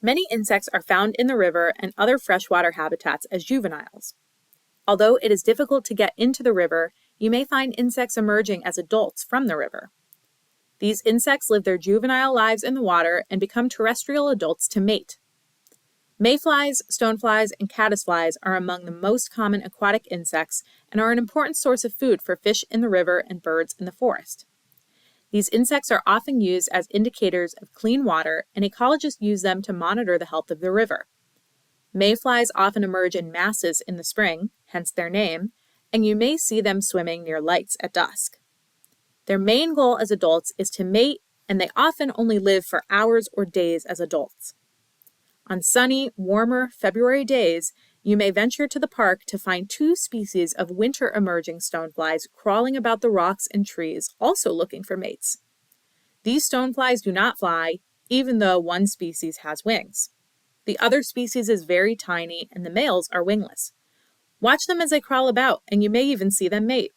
Many insects are found in the river and other freshwater habitats as juveniles. Although it is difficult to get into the river, you may find insects emerging as adults from the river. These insects live their juvenile lives in the water and become terrestrial adults to mate. Mayflies, stoneflies, and caddisflies are among the most common aquatic insects and are an important source of food for fish in the river and birds in the forest. These insects are often used as indicators of clean water, and ecologists use them to monitor the health of the river. Mayflies often emerge in masses in the spring, hence their name, and you may see them swimming near lights at dusk. Their main goal as adults is to mate, and they often only live for hours or days as adults. On sunny, warmer February days, you may venture to the park to find 2 species of winter-emerging stoneflies crawling about the rocks and trees, also looking for mates. These stoneflies do not fly, even though one species has wings. The other species is very tiny, and the males are wingless. Watch them as they crawl about, and you may even see them mate.